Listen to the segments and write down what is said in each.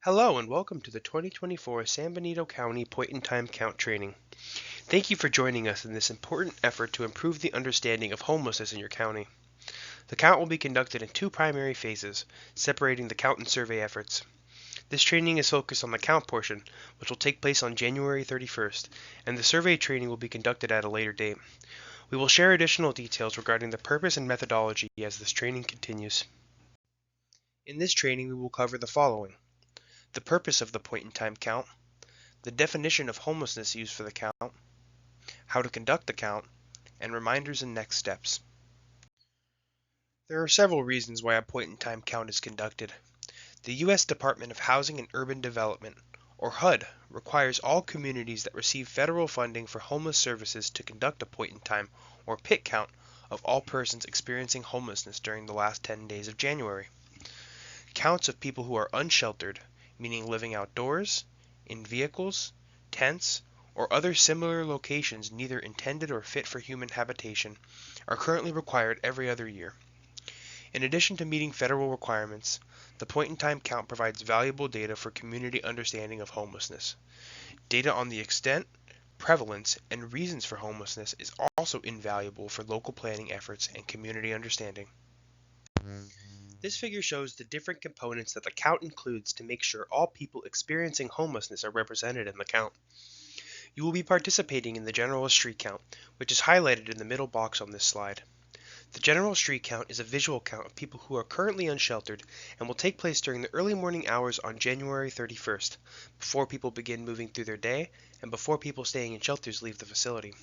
Hello and welcome to the 2024 San Benito County Point-in-Time Count Training. Thank you for joining us in this important effort to improve the understanding of homelessness in your county. The count will be conducted in two primary phases, separating the count and survey efforts. This training is focused on the count portion, which will take place on January 31st, and the survey training will be conducted at a later date. We will share additional details regarding the purpose and methodology as this training continues. In this training, we will cover the following: the purpose of the point-in-time count, the definition of homelessness used for the count, how to conduct the count, and reminders and next steps. There are several reasons why a point-in-time count is conducted. The U.S. Department of Housing and Urban Development, or HUD, requires all communities that receive federal funding for homeless services to conduct a point-in-time, or PIT count, of all persons experiencing homelessness during the last 10 days of January. Counts of people who are unsheltered, meaning living outdoors, in vehicles, tents, or other similar locations neither intended or fit for human habitation, are currently required every other year. In addition to meeting federal requirements, the point-in-time count provides valuable data for community understanding of homelessness. Data on the extent, prevalence, and reasons for homelessness is also invaluable for local planning efforts and community understanding. This figure shows the different components that the count includes to make sure all people experiencing homelessness are represented in the count. You will be participating in the general street count, which is highlighted in the middle box on this slide. The general street count is a visual count of people who are currently unsheltered and will take place during the early morning hours on January 31st, before people begin moving through their day and before people staying in shelters leave the facility.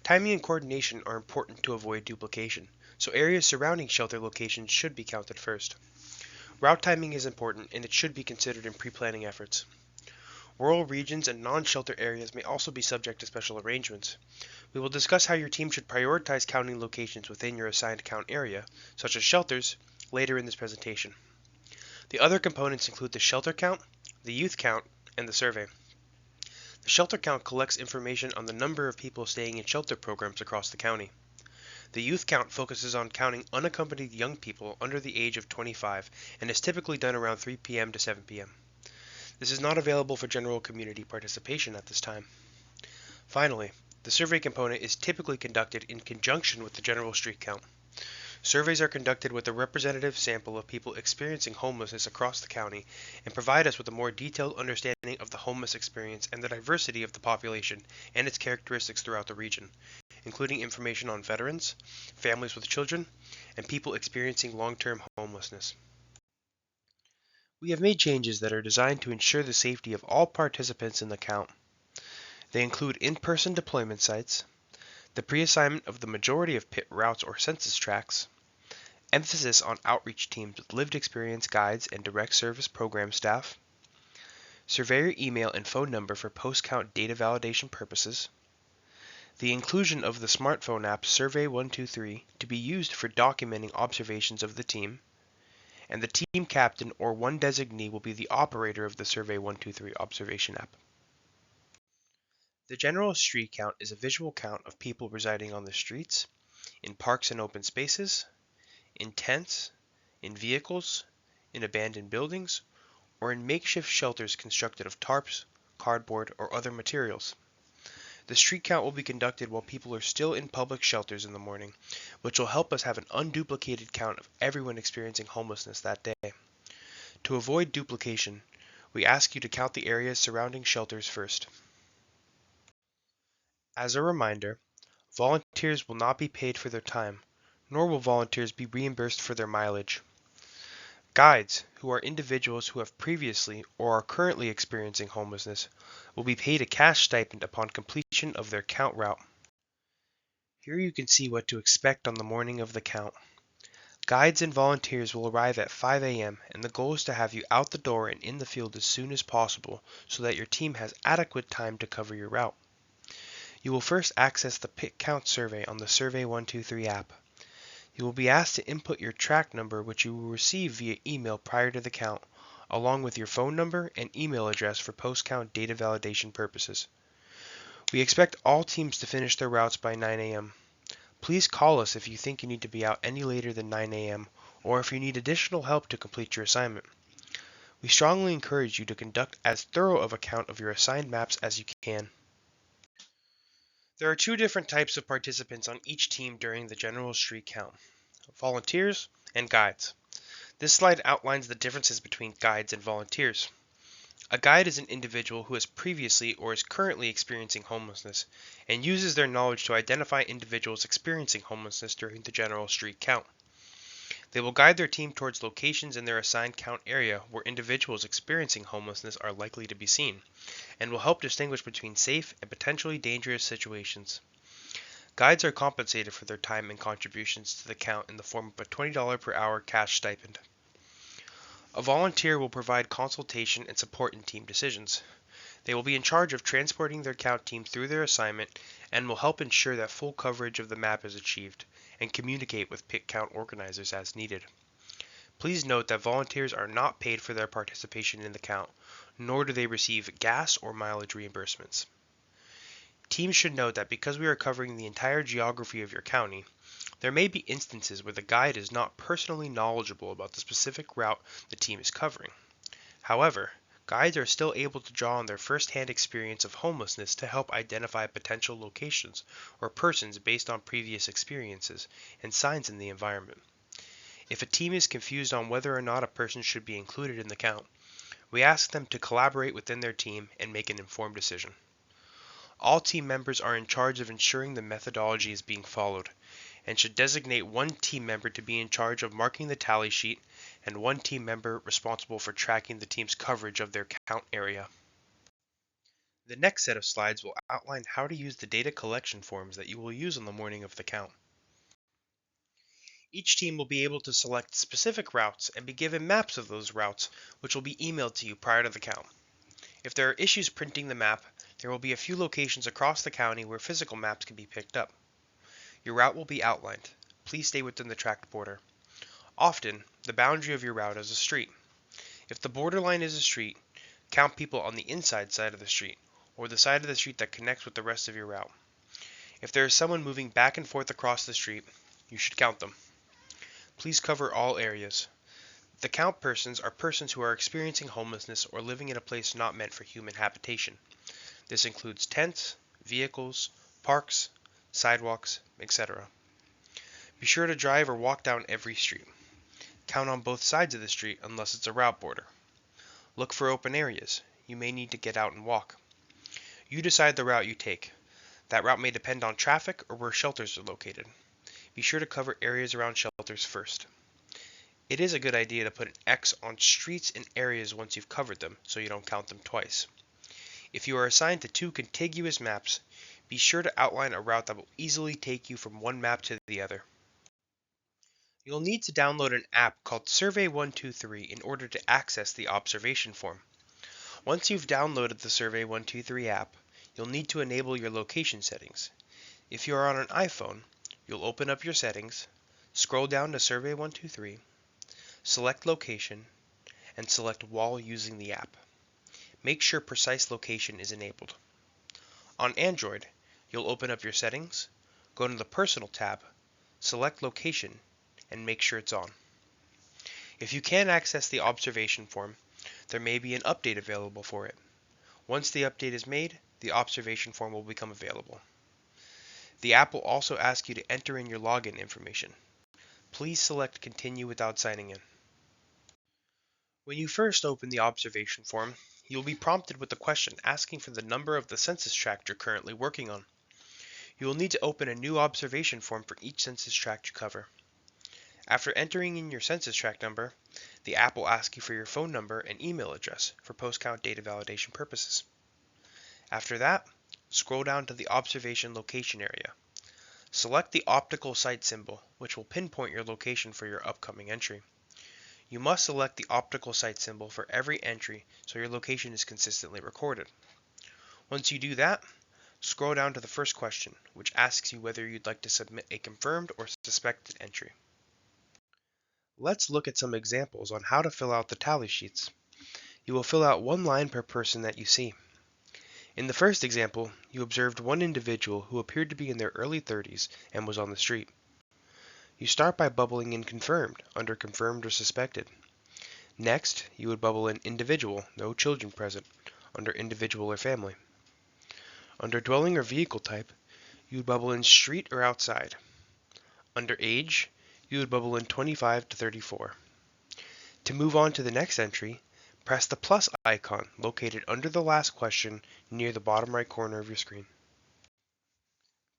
Timing and coordination are important to avoid duplication, so areas surrounding shelter locations should be counted first. Route timing is important and it should be considered in pre-planning efforts. Rural regions and non-shelter areas may also be subject to special arrangements. We will discuss how your team should prioritize counting locations within your assigned count area, such as shelters, later in this presentation. The other components include the shelter count, the youth count, and the survey. The shelter count collects information on the number of people staying in shelter programs across the county. The youth count focuses on counting unaccompanied young people under the age of 25 and is typically done around 3 p.m. to 7 p.m. This is not available for general community participation at this time. Finally, the survey component is typically conducted in conjunction with the general street count. Surveys are conducted with a representative sample of people experiencing homelessness across the county and provide us with a more detailed understanding of the homeless experience and the diversity of the population and its characteristics throughout the region, including information on veterans, families with children, and people experiencing long-term homelessness. We have made changes that are designed to ensure the safety of all participants in the count. They include in-person deployment sites, the pre-assignment of the majority of PIT routes or census tracts, emphasis on outreach teams with lived experience guides and direct service program staff, surveyor email and phone number for post-count data validation purposes, the inclusion of the smartphone app Survey123 to be used for documenting observations of the team, and the team captain or one designee will be the operator of the Survey123 observation app. The general street count is a visual count of people residing on the streets, in parks and open spaces, in tents, in vehicles, in abandoned buildings, or in makeshift shelters constructed of tarps, cardboard, or other materials. The street count will be conducted while people are still in public shelters in the morning, which will help us have an unduplicated count of everyone experiencing homelessness that day. To avoid duplication, we ask you to count the areas surrounding shelters first. As a reminder, volunteers will not be paid for their time, nor will volunteers be reimbursed for their mileage. Guides, who are individuals who have previously or are currently experiencing homelessness, will be paid a cash stipend upon completion of their count route. Here you can see what to expect on the morning of the count. Guides and volunteers will arrive at 5 a.m. and the goal is to have you out the door and in the field as soon as possible so that your team has adequate time to cover your route. You will first access the PIT count survey on the Survey123 app. You will be asked to input your track number, which you will receive via email prior to the count, along with your phone number and email address for post-count data validation purposes. We expect all teams to finish their routes by 9 a.m. Please call us if you think you need to be out any later than 9 a.m. or if you need additional help to complete your assignment. We strongly encourage you to conduct as thorough of a count of your assigned maps as you can. There are two different types of participants on each team during the general street count: volunteers and guides. This slide outlines the differences between guides and volunteers. A guide is an individual who has previously or is currently experiencing homelessness and uses their knowledge to identify individuals experiencing homelessness during the general street count. They will guide their team towards locations in their assigned count area where individuals experiencing homelessness are likely to be seen, and will help distinguish between safe and potentially dangerous situations. Guides are compensated for their time and contributions to the count in the form of a $20 per hour cash stipend. A volunteer will provide consultation and support in team decisions. They will be in charge of transporting their count team through their assignment and will help ensure that full coverage of the map is achieved and communicate with pit count organizers as needed. Please note that volunteers are not paid for their participation in the count, nor do they receive gas or mileage reimbursements. Teams should note that because we are covering the entire geography of your county, there may be instances where the guide is not personally knowledgeable about the specific route the team is covering. However, guides are still able to draw on their first-hand experience of homelessness to help identify potential locations or persons based on previous experiences and signs in the environment. If a team is confused on whether or not a person should be included in the count, we ask them to collaborate within their team and make an informed decision. All team members are in charge of ensuring the methodology is being followed, and should designate one team member to be in charge of marking the tally sheet and one team member responsible for tracking the team's coverage of their count area. The next set of slides will outline how to use the data collection forms that you will use on the morning of the count. Each team will be able to select specific routes and be given maps of those routes, which will be emailed to you prior to the count. If there are issues printing the map, there will be a few locations across the county where physical maps can be picked up. Your route will be outlined. Please stay within the tracked border. Often, the boundary of your route is a street. If the borderline is a street, count people on the inside side of the street, or the side of the street that connects with the rest of your route. If there is someone moving back and forth across the street, you should count them. Please cover all areas. The count persons are persons who are experiencing homelessness or living in a place not meant for human habitation. This includes tents, vehicles, parks, sidewalks, etc. Be sure to drive or walk down every street. Count on both sides of the street unless it's a route border. Look for open areas. You may need to get out and walk. You decide the route you take. That route may depend on traffic or where shelters are located. Be sure to cover areas around shelters first. It is a good idea to put an X on streets and areas once you've covered them, so you don't count them twice. If you are assigned to two contiguous maps, be sure to outline a route that will easily take you from one map to the other. You'll need to download an app called Survey 123 in order to access the observation form. Once you've downloaded the Survey 123 app, you'll need to enable your location settings. If you are on an iPhone, you'll open up your settings, scroll down to Survey 123, select Location, and select Wall using the app. Make sure Precise Location is enabled. On Android, you'll open up your settings, go to the Personal tab, select Location, and make sure it's on. If you can't access the observation form, there may be an update available for it. Once the update is made, the observation form will become available. The app will also ask you to enter in your login information. Please select Continue without signing in. When you first open the observation form, you will be prompted with a question asking for the number of the census tract you're currently working on. You will need to open a new observation form for each census tract you cover. After entering in your census tract number, the app will ask you for your phone number and email address for post-count data validation purposes. After that, scroll down to the observation location area. Select the optical site symbol, which will pinpoint your location for your upcoming entry. You must select the optical site symbol for every entry so your location is consistently recorded. Once you do that, scroll down to the first question, which asks you whether you'd like to submit a confirmed or suspected entry. Let's look at some examples on how to fill out the tally sheets. You will fill out one line per person that you see. In the first example, you observed one individual who appeared to be in their early 30s and was on the street. You start by bubbling in confirmed under confirmed or suspected. Next, you would bubble in individual, no children present, under individual or family. Under dwelling or vehicle type, you would bubble in street or outside. Under age, you would bubble in 25 to 34. To move on to the next entry, press the plus icon located under the last question near the bottom right corner of your screen.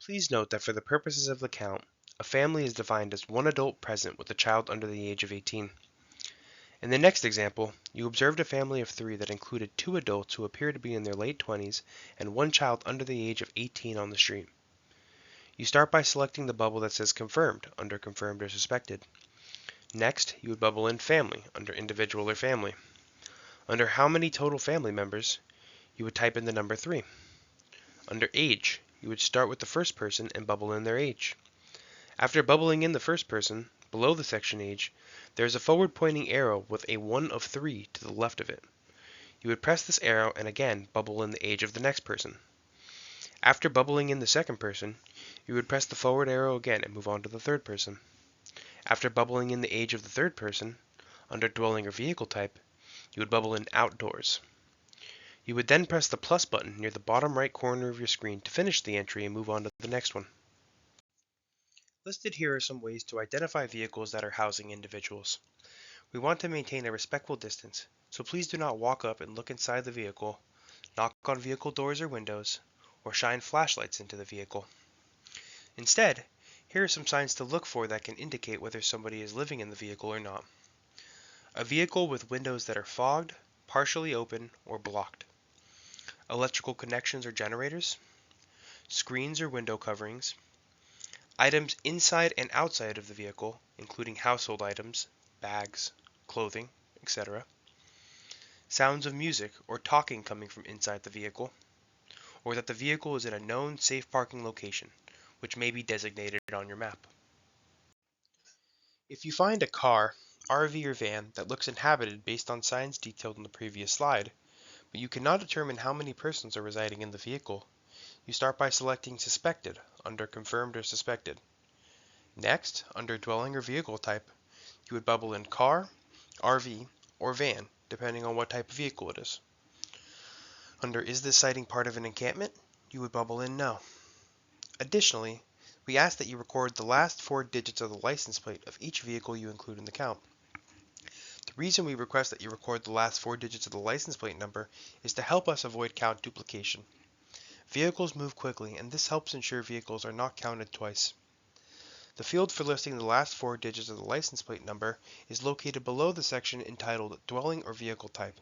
Please note that for the purposes of the count, a family is defined as one adult present with a child under the age of 18. In the next example, you observed a family of 3 that included 2 adults who appear to be in their late 20s and 1 child under the age of 18 on the street. You start by selecting the bubble that says confirmed under confirmed or suspected. Next, you would bubble in family under individual or family. Under how many total family members, you would type in the number 3. Under age, you would start with the first person and bubble in their age. After bubbling in the first person, below the section age, there is a forward pointing arrow with a 1 of 3 to the left of it. You would press this arrow and again bubble in the age of the next person. After bubbling in the second person, you would press the forward arrow again and move on to the third person. After bubbling in the age of the third person, under dwelling or vehicle type, you would bubble in outdoors. You would then press the plus button near the bottom right corner of your screen to finish the entry and move on to the next one. Listed here are some ways to identify vehicles that are housing individuals. We want to maintain a respectful distance, so please do not walk up and look inside the vehicle, knock on vehicle doors or windows, or shine flashlights into the vehicle. Instead, here are some signs to look for that can indicate whether somebody is living in the vehicle or not. A vehicle with windows that are fogged, partially open, or blocked. Electrical connections or generators. Screens or window coverings. Items inside and outside of the vehicle, including household items, bags, clothing, etc. Sounds of music or talking coming from inside the vehicle, or that the vehicle is in a known safe parking location, which may be designated on your map. If you find a car, RV, or van that looks inhabited based on signs detailed in the previous slide, but you cannot determine how many persons are residing in the vehicle, you start by selecting Suspected under Confirmed or Suspected. Next, under Dwelling or Vehicle Type, you would bubble in Car, RV, or Van, depending on what type of vehicle it is. Under Is this sighting part of an encampment, you would bubble in No. Additionally, we ask that you record the last 4 digits of the license plate of each vehicle you include in the count. The reason we request that you record the last 4 digits of the license plate number is to help us avoid count duplication. Vehicles move quickly, and this helps ensure vehicles are not counted twice. The field for listing the last 4 digits of the license plate number is located below the section entitled Dwelling or Vehicle Type.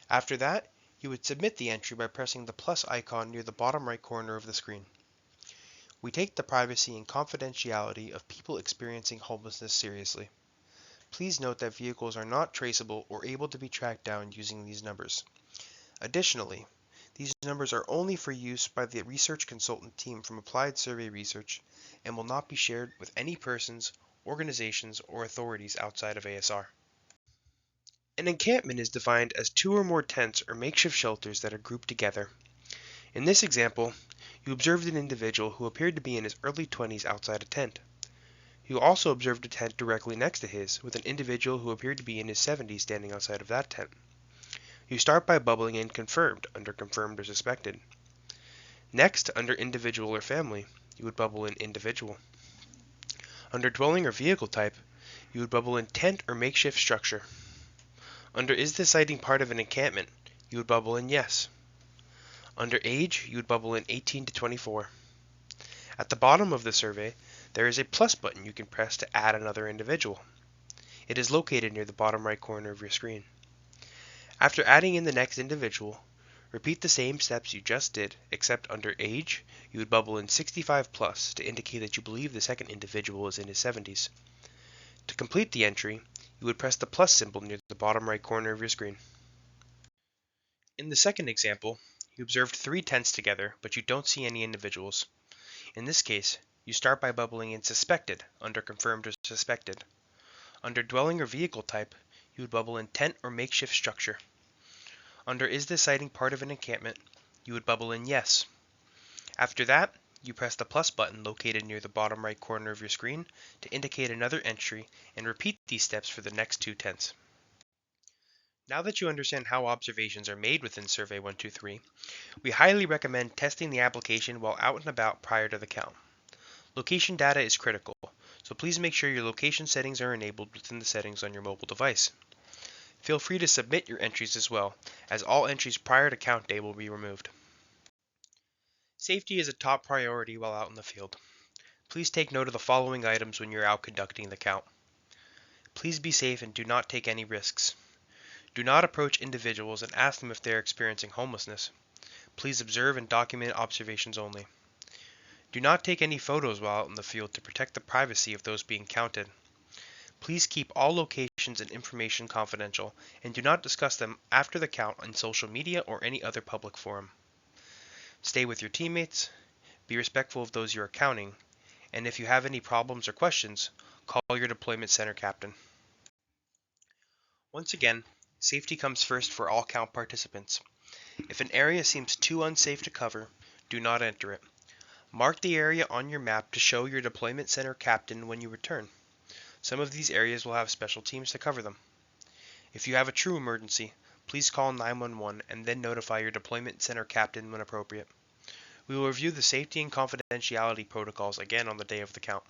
After that, you would submit the entry by pressing the plus icon near the bottom right corner of the screen. We take the privacy and confidentiality of people experiencing homelessness seriously. Please note that vehicles are not traceable or able to be tracked down using these numbers. Additionally, these numbers are only for use by the research consultant team from Applied Survey Research and will not be shared with any persons, organizations, or authorities outside of ASR. An encampment is defined as 2 or more tents or makeshift shelters that are grouped together. In this example, you observed an individual who appeared to be in his early 20s outside a tent. You also observed a tent directly next to his, with an individual who appeared to be in his 70s standing outside of that tent. You start by bubbling in Confirmed under Confirmed or Suspected. Next, under Individual or Family, you would bubble in Individual. Under Dwelling or Vehicle Type, you would bubble in Tent or Makeshift Structure. Under Is this sighting part of an encampment, you would bubble in Yes. Under Age, you would bubble in 18 to 24. At the bottom of the survey, there is a plus button you can press to add another individual. It is located near the bottom right corner of your screen. After adding in the next individual, repeat the same steps you just did, except under Age, you would bubble in 65 plus to indicate that you believe the second individual is in his 70s. To complete the entry, you would press the plus symbol near the bottom right corner of your screen. In the second example, you observed 3 tents together, but you don't see any individuals. In this case, you start by bubbling in Suspected under Confirmed or Suspected. Under Dwelling or Vehicle Type, you would bubble in Tent or Makeshift Structure. Under Is this sighting part of an encampment, you would bubble in Yes. After that, you press the plus button located near the bottom right corner of your screen to indicate another entry and repeat these steps for the next 2 tents. Now that you understand how observations are made within Survey 123, we highly recommend testing the application while out and about prior to the count. Location data is critical, so please make sure your location settings are enabled within the settings on your mobile device. Feel free to submit your entries as well, as all entries prior to count day will be removed. Safety is a top priority while out in the field. Please take note of the following items when you're out conducting the count. Please be safe and do not take any risks. Do not approach individuals and ask them if they are experiencing homelessness. Please observe and document observations only. Do not take any photos while out in the field to protect the privacy of those being counted. Please keep all locations and information confidential and do not discuss them after the count on social media or any other public forum. Stay with your teammates, be respectful of those you are counting, and if you have any problems or questions, call your deployment center captain. Once again, safety comes first for all count participants. If an area seems too unsafe to cover, do not enter it. Mark the area on your map to show your deployment center captain when you return. Some of these areas will have special teams to cover them. If you have a true emergency, please call 911 and then notify your deployment center captain when appropriate. We will review the safety and confidentiality protocols again on the day of the count.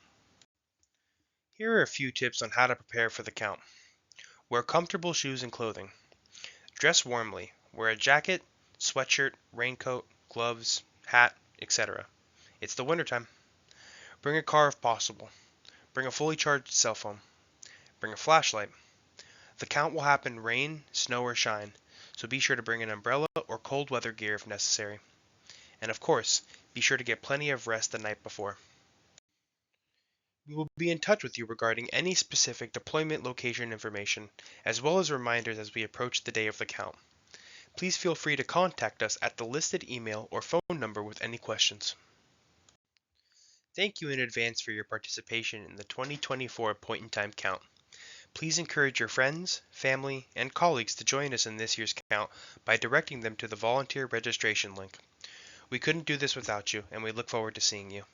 Here are a few tips on how to prepare for the count. Wear comfortable shoes and clothing. Dress warmly. Wear a jacket, sweatshirt, raincoat, gloves, hat, etc. It's the wintertime. Bring a car if possible. Bring a fully charged cell phone. Bring a flashlight. The count will happen rain, snow, or shine, so be sure to bring an umbrella or cold weather gear if necessary. And of course, be sure to get plenty of rest the night before. We will be in touch with you regarding any specific deployment location information, as well as reminders as we approach the day of the count. Please feel free to contact us at the listed email or phone number with any questions. Thank you in advance for your participation in the 2024 point-in-time count. Please encourage your friends, family, and colleagues to join us in this year's count by directing them to the volunteer registration link. We couldn't do this without you, and we look forward to seeing you.